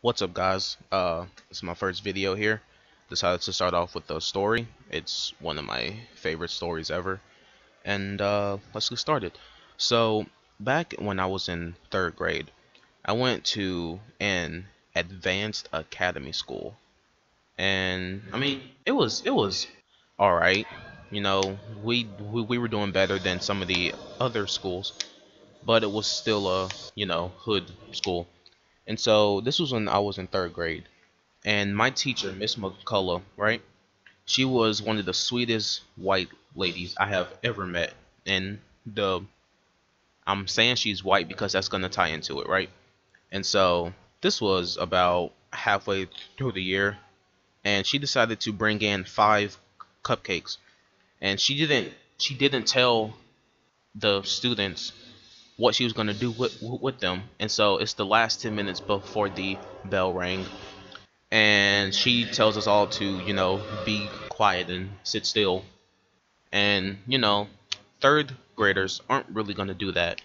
What's up, guys? This is my first video here. Decided to start off with a story. It's one of my favorite stories ever. And let's get started. So, back when I was in third grade, I went to an advanced academy school. And I mean, it was all right. You know, we were doing better than some of the other schools, but it was still a, hood school. And so this was when I was in third grade. And my teacher, Miss McCullough, right? She was one of the sweetest white ladies I have ever met. And I'm saying she's white because that's gonna tie into it, right? And so this was about halfway through the year, and she decided to bring in 5 cupcakes. And she didn't tell the students what she was gonna do with them. And so it's the last 10 minutes before the bell rang, and she tells us all to, be quiet and sit still. And third graders aren't really gonna do that.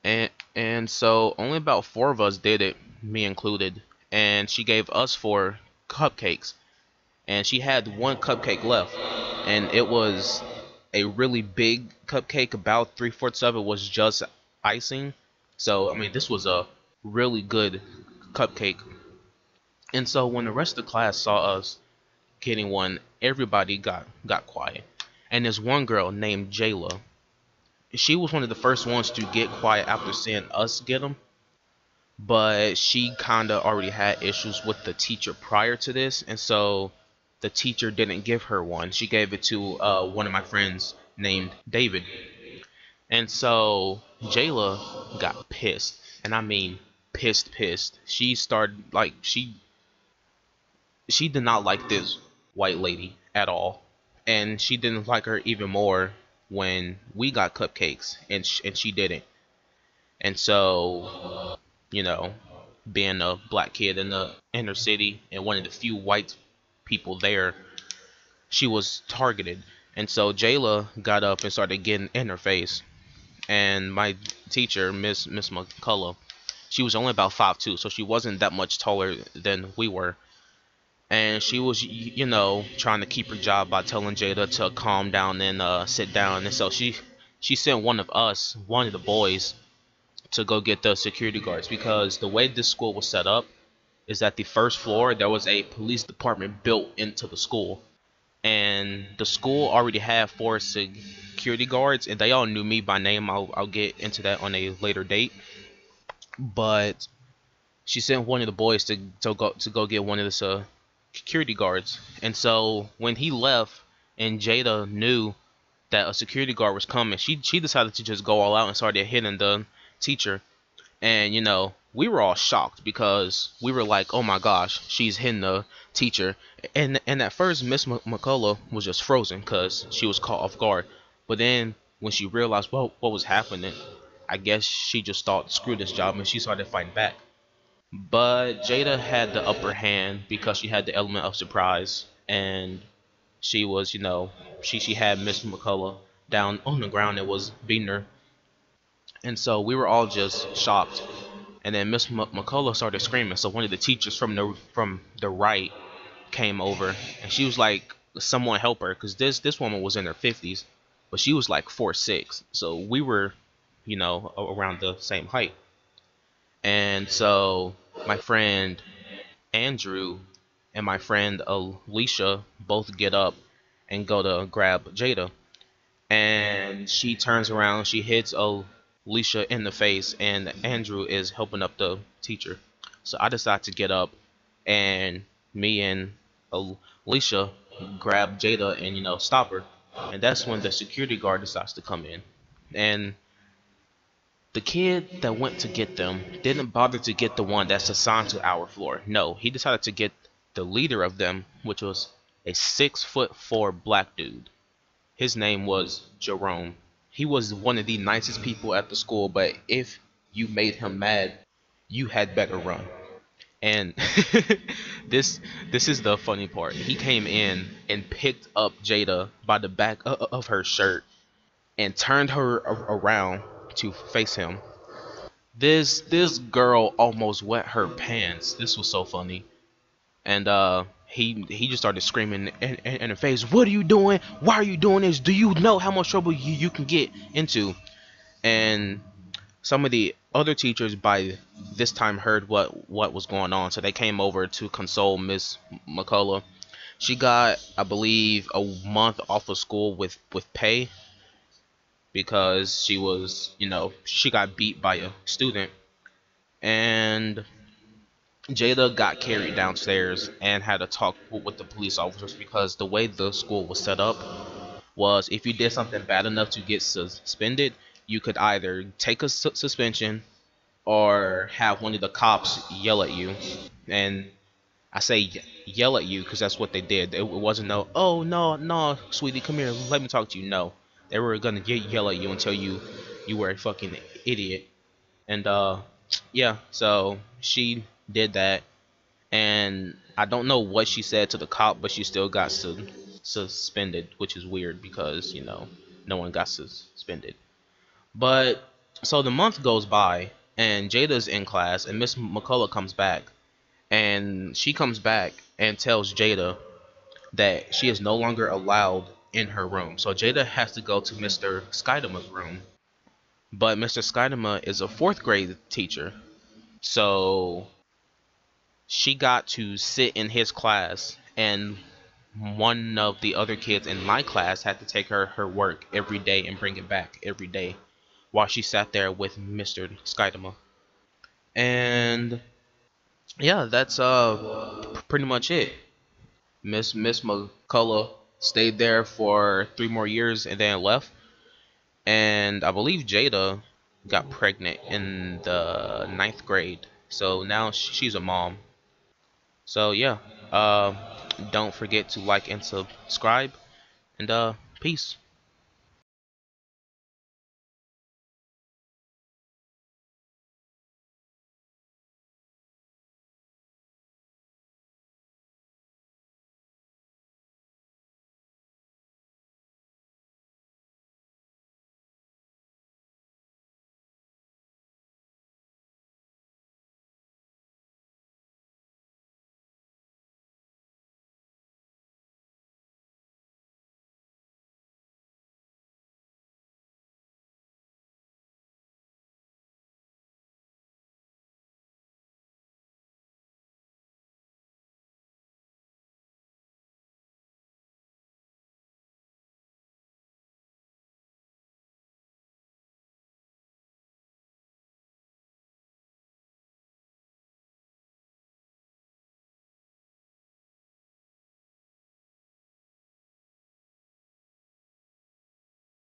And so only about 4 of us did it, me included. And she gave us 4 cupcakes, and she had 1 cupcake left, and it was a really big cupcake. About 3/4 of it was just icing. So I mean, this was a really good cupcake. And so when the rest of the class saw us getting one, everybody got quiet. And there's one girl named Jayla. She was one of the first ones to get quiet after seeing us get them, but she kind of already had issues with the teacher prior to this, and so the teacher didn't give her one. She gave it to one of my friends named David. And so Jayla got pissed, and I mean pissed. She started like she did not like this white lady at all, and she didn't like her even more when we got cupcakes and she didn't. And so, you know, being a black kid in the inner city and one of the few white people there, she was targeted. And so Jayla got up and started getting in her face. And my teacher, Miss McCullough, she was only about 5'2", so she wasn't that much taller than we were. And she was, trying to keep her job by telling Jada to calm down and sit down. And so she sent one of the boys, to go get the security guards, because the way this school was set up is that the first floor there was a police department built into the school, and the school already had 4 security guards, and they all knew me by name. I'll get into that on a later date. But she sent one of the boys to go get one of the security guards. And so when he left and Jada knew that a security guard was coming, she decided to just go all out and started hitting the teacher. And we were all shocked because we were like, oh my gosh, she's hitting the teacher. And at first Miss McCullough was just frozen because she was caught off guard. But then when she realized what was happening, I guess she just thought, screw this job, and she started fighting back. But Jada had the upper hand because she had the element of surprise, and she was, she had Miss McCullough down on the ground and was beating her. And so we were all just shocked. And then Miss McCullough started screaming. So one of the teachers from the right came over, and she was like, "Someone help her," because this woman was in her 50s, but she was like 4'6". So we were, around the same height. And so my friend Andrew and my friend Alicia both get up and go to grab Jada, and she turns around, she hits Alicia in the face, and Andrew is helping up the teacher. So I decide to get up, and me and Alicia grab Jada and stop her. And that's when the security guard decides to come in. And the kid that went to get them didn't bother to get the one that's assigned to our floor. No, he decided to get the leader of them, which was a 6'4" black dude. His name was Jerome. He was one of the nicest people at the school, but if you made him mad, you had better run. And this is the funny part. He came in and picked up Jada by the back of her shirt and turned her around to face him. This girl almost wet her pants. This was so funny. And he just started screaming in her face, "What are you doing? Why are you doing this? Do you know how much trouble you can get into?" And some of the other teachers by this time heard what was going on, so they came over to console Miss McCullough. She got, I believe, a month off of school with pay because she was, she got beat by a student. And Jada got carried downstairs and had a talk with the police officers because the way the school was set up was if you did something bad enough to get suspended, you could either take a suspension or have one of the cops yell at you. And I say yell at you because that's what they did. It wasn't no, "Oh no, no, sweetie, come here, let me talk to you." No, they were gonna yell at you until you were a fucking idiot. And yeah, so she did that, and I don't know what she said to the cop, but she still got suspended, which is weird because no one got suspended. But so the month goes by, and Jada's in class, and Miss McCullough comes back, and she comes back and tells Jada that she is no longer allowed in her room. So Jada has to go to Mr. Skydama's room, but Mr. Skydama is a fourth grade teacher, so she got to sit in his class, and one of the other kids in my class had to take her work every day and bring it back every day while she sat there with Mr. Skydama. And yeah, that's pretty much it. Miss McCullough stayed there for 3 more years and then left. And I believe Jada got pregnant in the ninth grade. So now she's a mom. So yeah, don't forget to like and subscribe. And peace.